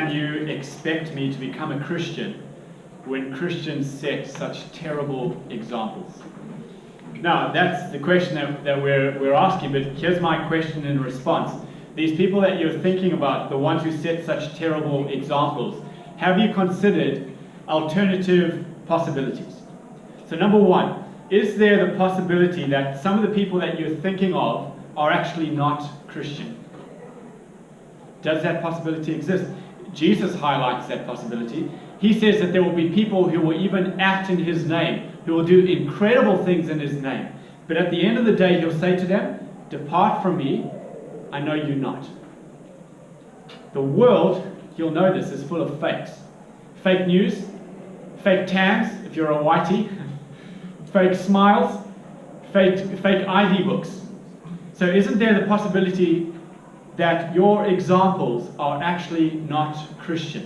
can you expect me to become a Christian when Christians set such terrible examples? Now, that's the question that we're asking, but here's my question in response. These people that you're thinking about, the ones who set such terrible examples, have you considered alternative possibilities? So number one, is there the possibility that some of the people that you're thinking of are actually not Christian? Does that possibility exist? Jesus highlights that possibility. He says that there will be people who will even act in his name, who will do incredible things in his name. But at the end of the day, he'll say to them, "Depart from me, I know you not." The world, you'll know this, is full of fakes. Fake news, fake tans, if you're a whitey, fake smiles, fake ID books. So isn't there the possibility that your examples are actually not Christian?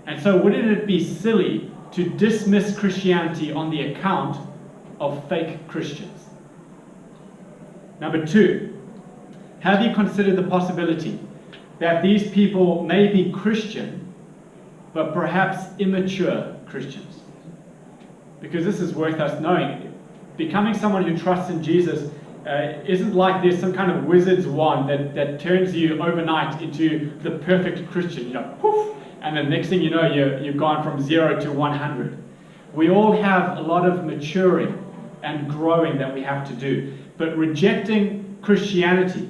And so wouldn't it be silly to dismiss Christianity on the account of fake Christians? Number two, have you considered the possibility that these people may be Christian, but perhaps immature Christians? Because this is worth us knowing. Becoming someone who trusts in Jesus isn't like there's some kind of wizard's wand that turns you overnight into the perfect Christian. You know, poof, and the next thing you know, you've gone from 0 to 100. We all have a lot of maturing and growing that we have to do. But rejecting Christianity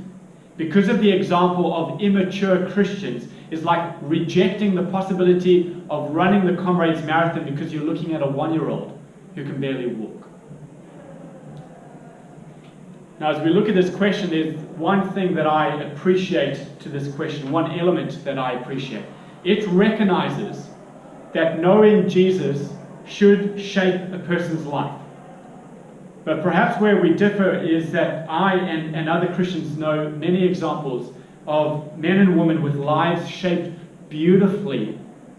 because of the example of immature Christians is like rejecting the possibility of running the Comrades Marathon because you're looking at a 1-year-old who can barely walk. Now, as we look at this question, there's one thing that I appreciate to this question, one element that I appreciate. It recognizes that knowing Jesus should shape a person's life. But perhaps where we differ is that I and other Christians know many examples of men and women with lives shaped beautifully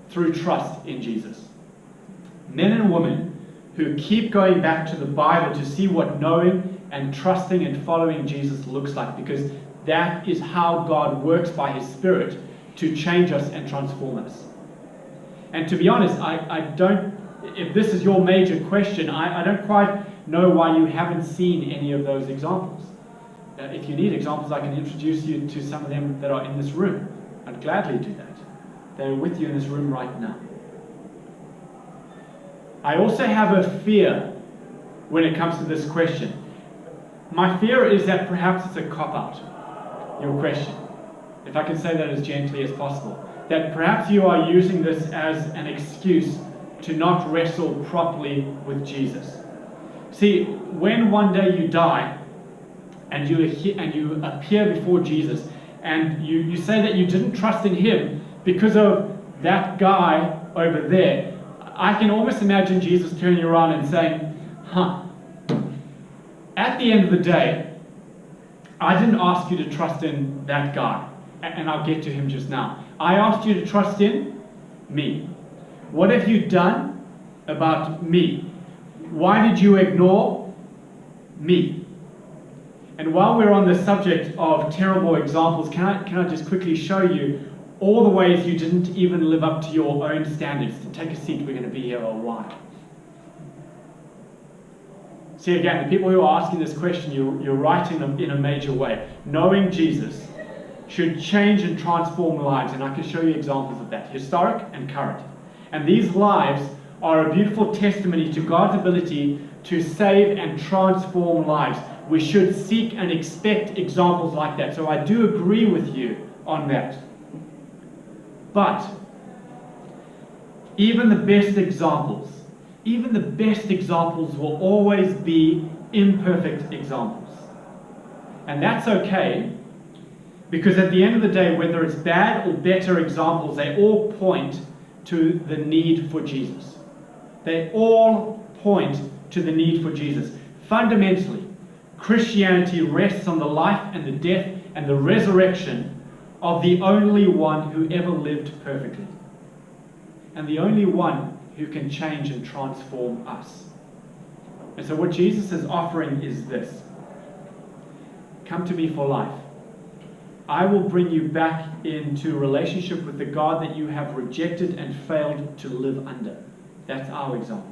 through trust in Jesus. Men and women who keep going back to the Bible to see what knowing and trusting and following Jesus looks like, because that is how God works by his Spirit to change us and transform us. And to be honest, I don't, if this is your major question, I don't quite know why you haven't seen any of those examples. If you need examples, I can introduce you to some of them that are in this room. I'd gladly do that. They're with you in this room right now. I also have a fear when it comes to this question. My fear is that perhaps it's a cop-out, your question, if I can say that as gently as possible. That perhaps you are using this as an excuse to not wrestle properly with Jesus. See, when one day you die and you appear before Jesus and you say that you didn't trust in him because of that guy over there, I can almost imagine Jesus turning around and saying, at the end of the day, I didn't ask you to trust in that guy, and I'll get to him just now. I asked you to trust in me. What have you done about me? Why did you ignore me? And while we're on the subject of terrible examples, can I just quickly show you all the ways you didn't even live up to your own standards? Take a seat, we're going to be here a while. See, again, the people who are asking this question, you're right in a major way. Knowing Jesus should change and transform lives, and I can show you examples of that, historic and current. And these lives are a beautiful testimony to God's ability to save and transform lives. We should seek and expect examples like that. So I do agree with you on that. But even the best examples will always be imperfect examples. And that's okay, because at the end of the day, whether it's bad or better examples, they all point to the need for Jesus. They all point to the need for Jesus. Fundamentally, Christianity rests on the life and the death and the resurrection of the only one who ever lived perfectly, and the only one who can change and transform us. And so what Jesus is offering is this: come to me for life. I will bring you back into relationship with the God that you have rejected and failed to live under. That's our example.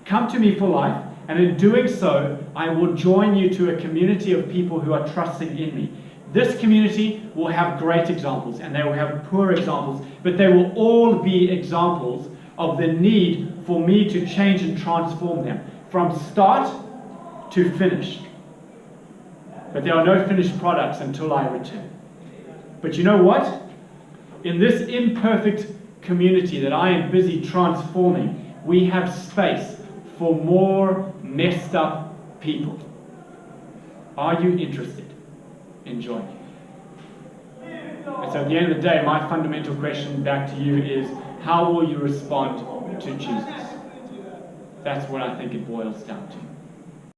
Come to me for life, and in doing so, I will join you to a community of people who are trusting in me. This community will have great examples, and they will have poor examples, but they will all be examples of the need for me to change and transform them from start to finish. But there are no finished products until I return. But you know what? In this imperfect community that I am busy transforming, we have space for more messed up people. Are you interested in joining? And so at the end of the day, my fundamental question back to you is, how will you respond to Jesus? That's what I think it boils down to.